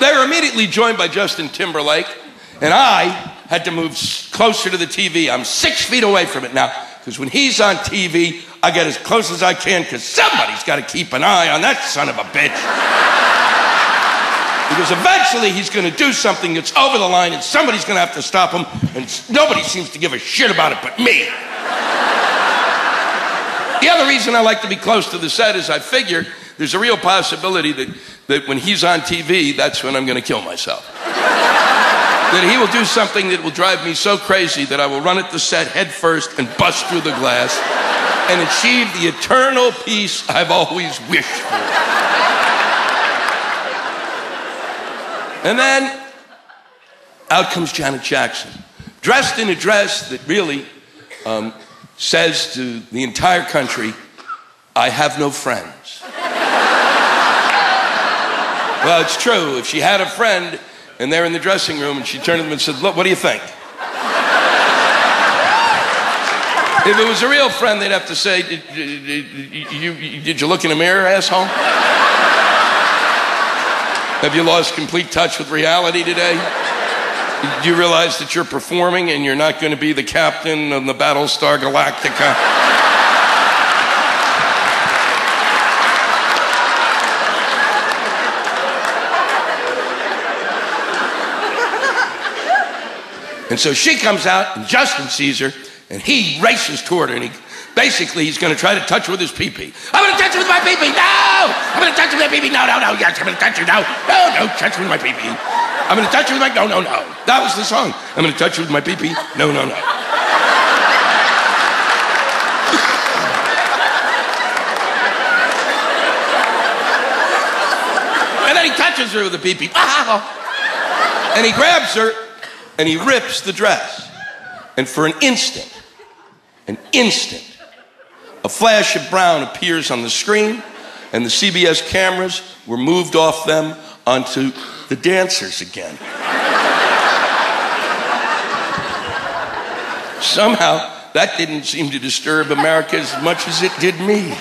They were immediately joined by Justin Timberlake, and I had to move closer to the TV. I'm 6 feet away from it now, because when he's on TV, I get as close as I can, because somebody's got to keep an eye on that son of a bitch. Because eventually he's going to do something that's over the line, and somebody's going to have to stop him, and nobody seems to give a shit about it but me. The other reason I like to be close to the set is I figure there's a real possibility that when he's on TV, that's when I'm going to kill myself. That he will do something that will drive me so crazy that I will run at the set head first and bust through the glass and achieve the eternal peace I've always wished for. And then out comes Janet Jackson, dressed in a dress that really says to the entire country, I have no friends. Well, it's true. If she had a friend and they're in the dressing room and she turned to them and said, look, what do you think? If it was a real friend, they'd have to say, did you look in the mirror, asshole? Have you lost complete touch with reality today? Do you realize that you're performing and you're not going to be the captain of the Battlestar Galactica? And so she comes out, and Justin sees her, and he races toward her, and he's going to try to touch her with his pee-pee. I'm going to touch her with my pee-pee, no! I'm going to touch her with my pee-pee, no, yes, I'm going to touch her, no, touch her with my pee-pee. I'm going to touch her with my, no. That was the song. I'm going to touch her with my pee-pee, no. And then he touches her with the pee-pee, and he grabs her, and he rips the dress. And for an instant, a flash of brown appears on the screen, and the CBS cameras were moved off them onto the dancers again. Somehow, that didn't seem to disturb America as much as it did me.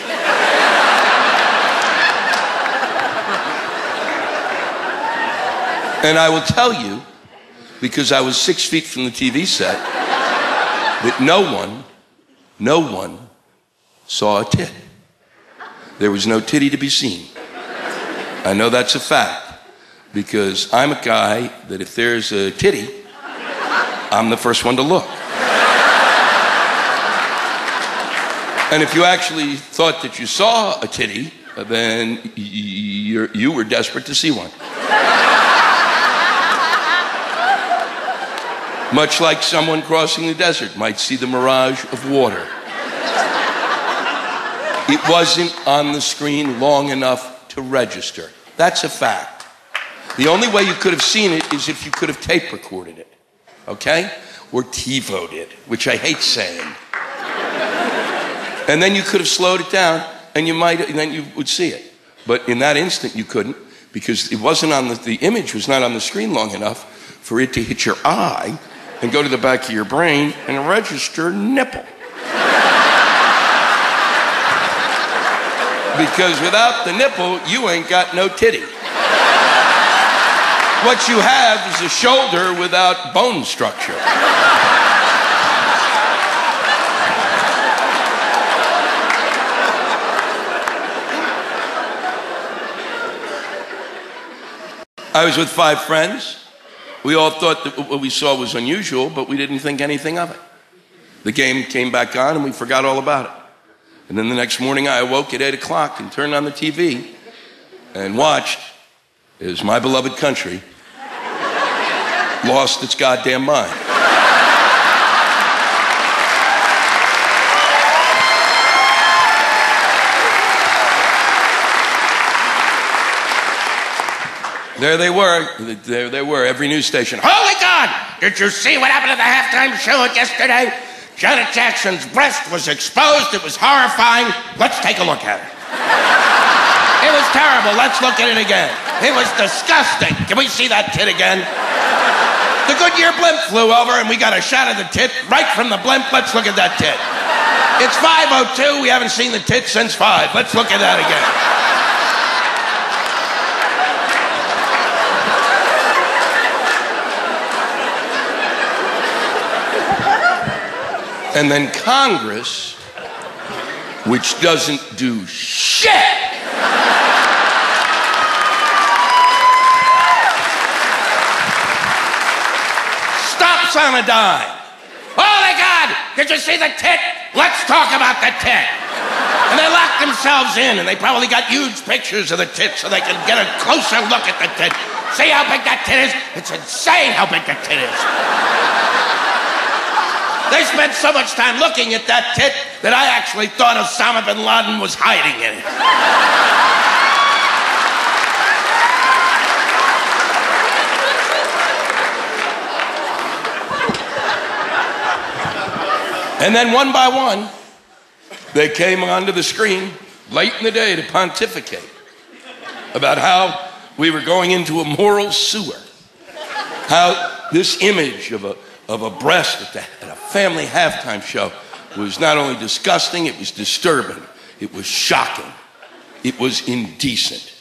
And I will tell you, because I was 6 feet from the TV set, that no one saw a tit. There was no titty to be seen. I know that's a fact, because I'm a guy that if there's a titty, I'm the first one to look. And if you actually thought that you saw a titty, then you were desperate to see one. Much like someone crossing the desert might see the mirage of water. It wasn't on the screen long enough to register. That's a fact. The only way you could have seen it is if you could have tape recorded it, okay? Or TiVo'd it, which I hate saying. And then you could have slowed it down, and then you would see it. But in that instant, you couldn't, because it wasn't on the image was not on the screen long enough for it to hit your eye and go to the back of your brain and register nipple. Because without the nipple, you ain't got no titty. What you have is a shoulder without bone structure. I was with 5 friends. We all thought that what we saw was unusual, but we didn't think anything of it. The game came back on and we forgot all about it. And then the next morning I awoke at 8 o'clock and turned on the TV and watched as my beloved country lost its goddamn mind. There they were, every news station. Holy God! Did you see what happened at the halftime show yesterday? Janet Jackson's breast was exposed. It was horrifying. Let's take a look at it. It was terrible. Let's look at it again. It was disgusting. Can we see that tit again? The Goodyear blimp flew over and we got a shot of the tit right from the blimp. Let's look at that tit. It's 5:02. We haven't seen the tit since 5. Let's look at that again. And then Congress, which doesn't do shit, stops on a dime. Oh my God, did you see the tit? Let's talk about the tit. And they lock themselves in, and they probably got huge pictures of the tit so they can get a closer look at the tit. See how big that tit is? It's insane how big that tit is. They spent so much time looking at that tit that I actually thought Osama bin Laden was hiding in it. And then one by one, they came onto the screen late in the day to pontificate about how we were going into a moral sewer. How this image of a breast at a family halftime show was not only disgusting, it was disturbing, it was shocking, it was indecent.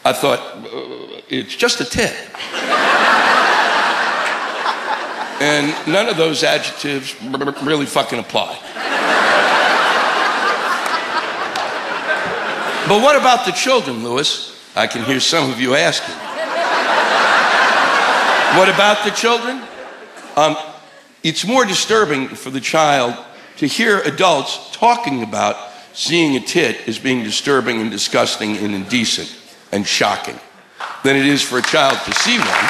I thought, it's just a tit. And none of those adjectives really fucking apply. But what about the children, Louis? I can hear some of you asking. What about the children? It's more disturbing for the child to hear adults talking about seeing a tit as being disturbing and disgusting and indecent and shocking than it is for a child to see one.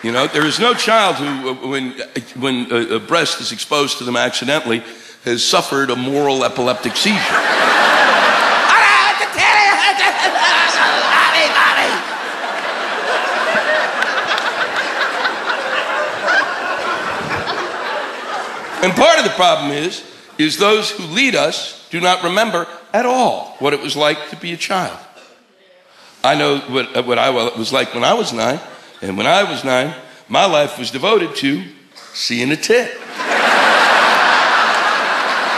You know, there is no child who, when a breast is exposed to them accidentally, has suffered a moral epileptic seizure. And part of the problem is those who lead us do not remember at all what it was like to be a child. I know what it was like when I was 9. And when I was 9, my life was devoted to seeing a tit.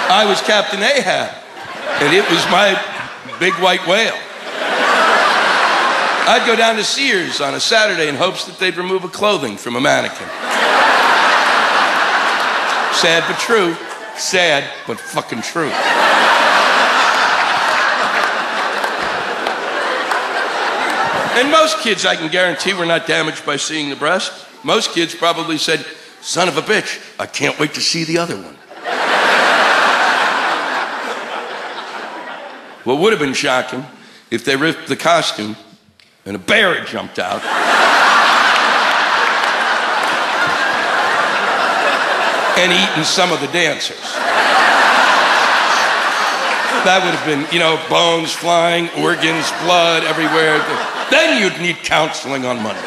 I was Captain Ahab, and it was my big white whale. I'd go down to Sears on a Saturday in hopes that they'd remove a clothing from a mannequin. Sad but true. Sad but fucking true. And most kids, I can guarantee, were not damaged by seeing the breast. Most kids probably said, son of a bitch, I can't wait to see the other one. What would have been shocking if they ripped the costume and a bear had jumped out. And eaten some of the dancers. That would have been, you know, bones flying, organs, blood everywhere. Then you'd need counseling on Monday.